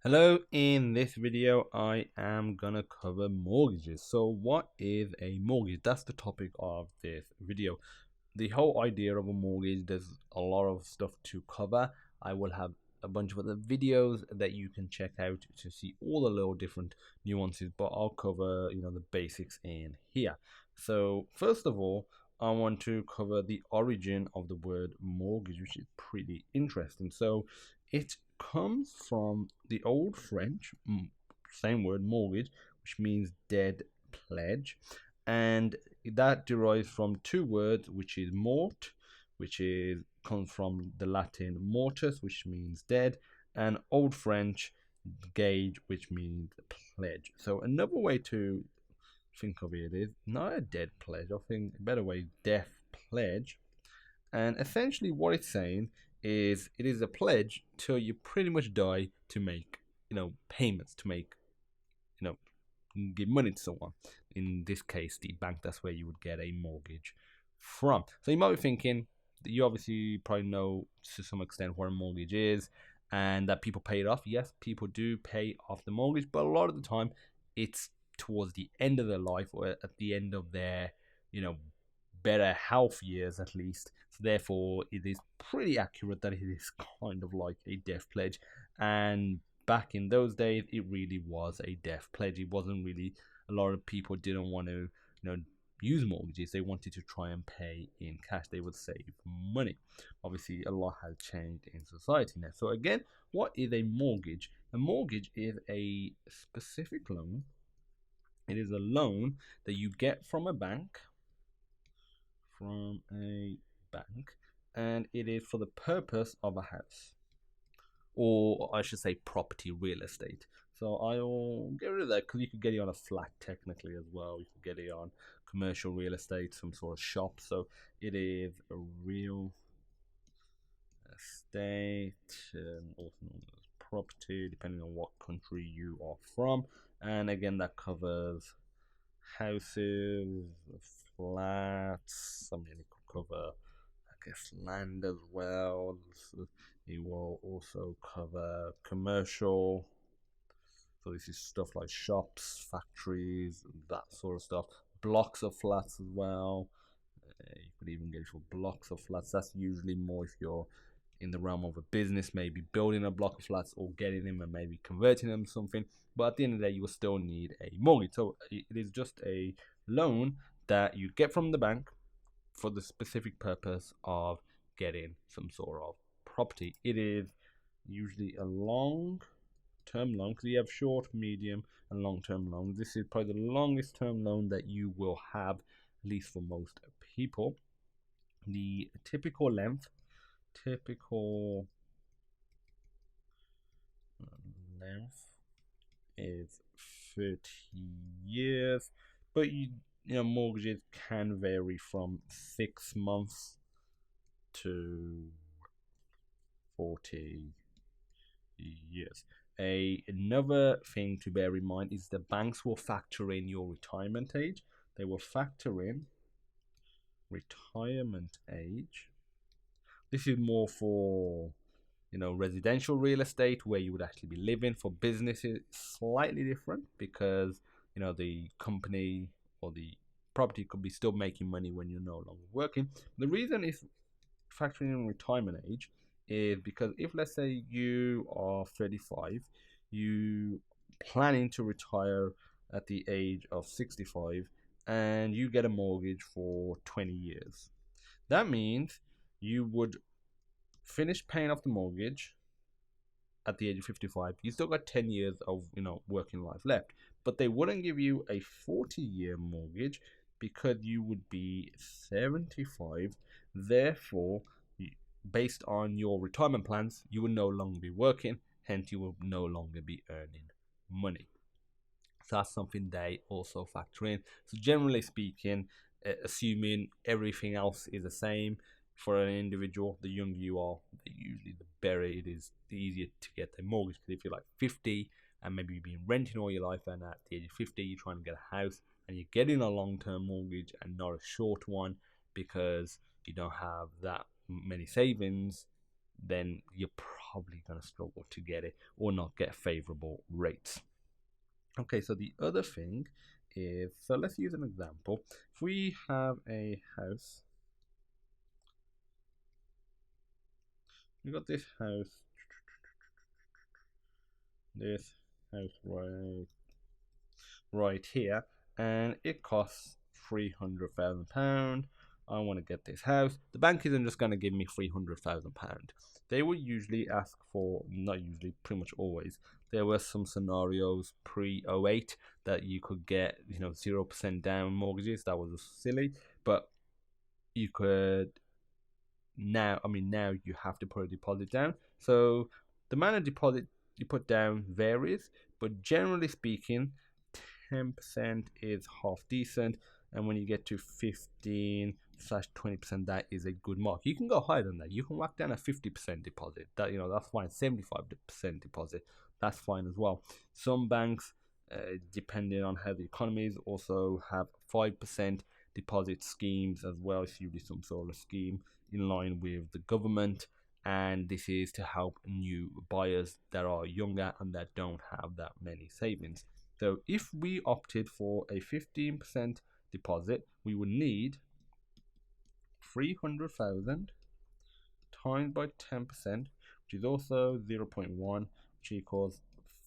Hello, in this video I am gonna cover mortgages. So what is a mortgage? That's the topic of this video. The whole idea of a mortgage, there's a lot of stuff to cover. I will have a bunch of other videos that you can check out to see all the little different nuances, but I'll cover the basics in here. So first of all, I want to cover the origin of the word mortgage, which is pretty interesting. So it comes from the old French, same word, mortgage, which means dead pledge, and that derives from two words, which is mort, which is comes from the Latin mortus, which means dead, and Old French gage, which means pledge. So another way to think of it is not a dead pledge. I think a better way is death pledge. And essentially, what it's saying is it is a pledge till you pretty much die to make payments, to make you know give money to someone. In this case, the bank. That's where you would get a mortgage from. So you might be thinking, you obviously probably know to some extent what a mortgage is, and that people pay it off. Yes, people do pay off the mortgage, but a lot of the time, it's towards the end of their life or at the end of their, you know, better health years at least. So therefore, it is pretty accurate that it is kind of like a death pledge. And back in those days, it really was a death pledge. It wasn't really, a lot of people didn't want to, use mortgages. They wanted to try and pay in cash. They would save money. Obviously, a lot has changed in society now. So again, what is a mortgage? A mortgage is a specific loan. It is a loan that you get from a bank, and it is for the purpose of a house, or I should say property, real estate. So I'll get rid of that because you could get it on a flat technically as well. You could get it on commercial real estate, some sort of shop. So it is a real estate, also known as property, depending on what country you are from. And again, that covers houses, flats. I mean, it could cover, I guess, land as well. So it will also cover commercial. So this is stuff like shops, factories, that sort of stuff. Blocks of flats as well. You could even get it for blocks of flats. That's usually more if you're in the realm of a business, maybe building a block of flats or getting them and maybe converting them to something. But at the end of the day, you will still need a mortgage. So it is just a loan that you get from the bank for the specific purpose of getting some sort of property. It is usually a long term loan because you have short, medium, and long term loans. This is probably the longest term loan that you will have, at least for most people. The typical length is 30 years, but mortgages can vary from 6 months to 40 years. Another thing to bear in mind is the banks will factor in your retirement age. They will factor in retirement age. This is more for residential real estate where you would actually be living. For businesses, slightly different because the company or the property could be still making money when you're no longer working. The reason is factoring in retirement age is because if, let's say, you are 35, you planning to retire at the age of 65, and you get a mortgage for 20 years. That means you would finish paying off the mortgage at the age of 55. You still got 10 years of working life left, but they wouldn't give you a 40-year mortgage because you would be 75. Therefore, based on your retirement plans, you will no longer be working, hence you will no longer be earning money. So that's something they also factor in. So generally speaking, assuming everything else is the same for an individual, the younger you are, usually the better it is, the easier to get a mortgage. Because if you're like 50 and maybe you've been renting all your life, and at the age of 50 you're trying to get a house and you're getting a long-term mortgage and not a short one because you don't have that many savings, then you're probably going to struggle to get it or not get favorable rates. Okay, so the other thing is, so let's use an example. If we have a house, we got this house right here, and it costs £300,000. I want to get this house. The bank isn't just going to give me £300,000. They will usually ask for, not usually, pretty much always. There were some scenarios pre-08 that you could get, 0% down mortgages. That was silly, but you could now you have to put a deposit down. So the amount of deposit you put down varies, but generally speaking, 10% is half decent, and when you get to 15/20%, that is a good mark. You can go higher than that. You can whack down a 50% deposit. That's fine. 75% deposit, that's fine as well. Some banks, depending on how the economy is, also have 5% deposit schemes as well. It's usually some sort of scheme in line with the government, and this is to help new buyers that are younger and that don't have that many savings. So if we opted for a 15% deposit, we would need 300,000 times by 10%, which is also 0.1, which equals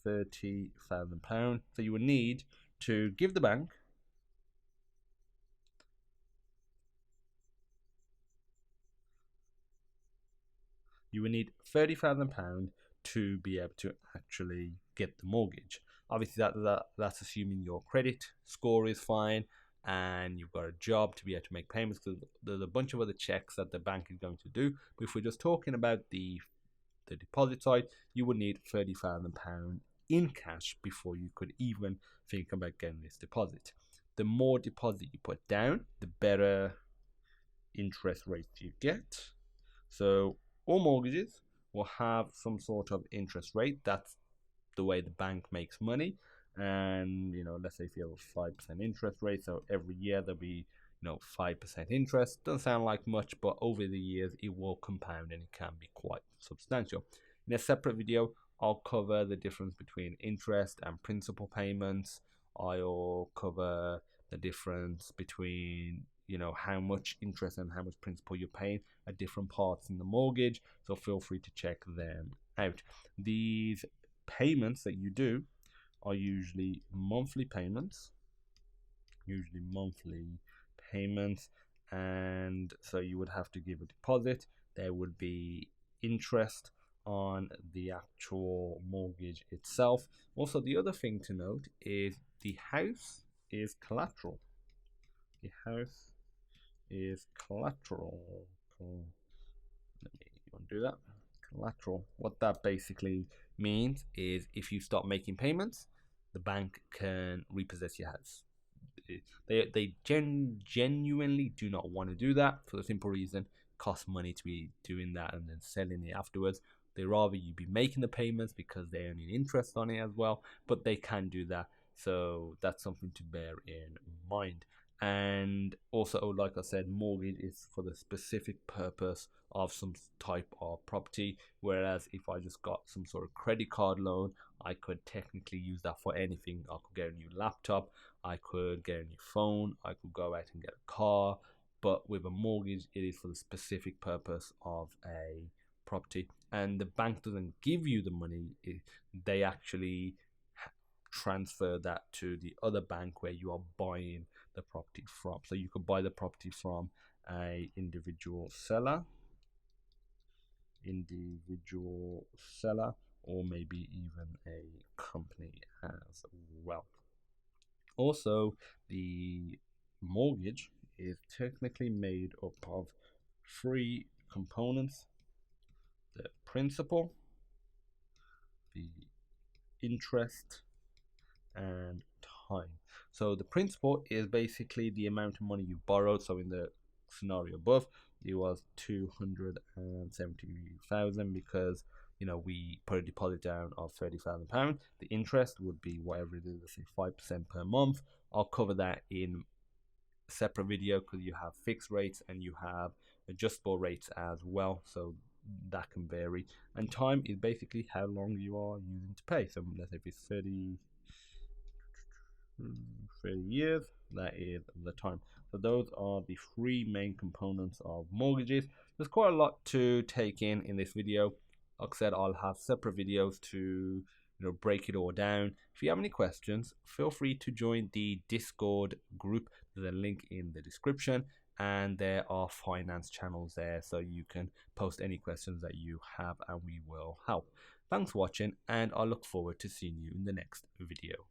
£30,000. So you would need to give the bank £30,000 to be able to actually get the mortgage. Obviously, that's assuming your credit score is fine and you've got a job to be able to make payments, because there's a bunch of other checks that the bank is going to do. But if we're just talking about the deposit side, you would need £30,000 in cash before you could even think about getting this deposit. The more deposit you put down, the better interest rates you get. So all mortgages will have some sort of interest rate. That's the way the bank makes money. And let's say if you have a 5% interest rate, so every year there'll be 5% interest. Doesn't sound like much, but over the years it will compound and it can be quite substantial. In a separate video, I'll cover the difference between interest and principal payments. I'll cover the difference between how much interest and how much principal you're paying at different parts in the mortgage, so feel free to check them out. These payments that you do are usually monthly payments, and so you would have to give a deposit. There would be interest on the actual mortgage itself. Also, the other thing to note is the house is collateral. The house is collateral. Let me undo that. Collateral. What that basically means is if you stop making payments, the bank can repossess your house. They genuinely do not want to do that for the simple reason it costs money to be doing that and then selling it afterwards. They rather you be making the payments because they earn interest on it as well, but they can do that. So that's something to bear in mind. And also, like I said, mortgage is for the specific purpose of some type of property, whereas if I just got some sort of credit card loan, I could technically use that for anything. I could get a new laptop, I could get a new phone, I could go out and get a car. But with a mortgage, it is for the specific purpose of a property, and the bank doesn't give you the money. They actually transfer that to the other bank where you are buying the property from. So you could buy the property from a individual seller, or maybe even a company as well. Also, the mortgage is technically made up of three components: the principal, the interest, and time. So the principal is basically the amount of money you borrowed. So in the scenario above, it was 270,000 because we put a deposit down of £30,000. The interest would be whatever it is, let's say 5% per month. I'll cover that in separate video because you have fixed rates and you have adjustable rates as well. So that can vary. And time is basically how long you are using to pay. So let's say if it's 30 years, that is the time. So those are the three main components of mortgages. There's quite a lot to take in this video. Like I said, I'll have separate videos to break it all down. If you have any questions, feel free to join the Discord group. There's a link in the description, and there are finance channels there, so you can post any questions that you have and we will help. Thanks for watching, and I look forward to seeing you in the next video.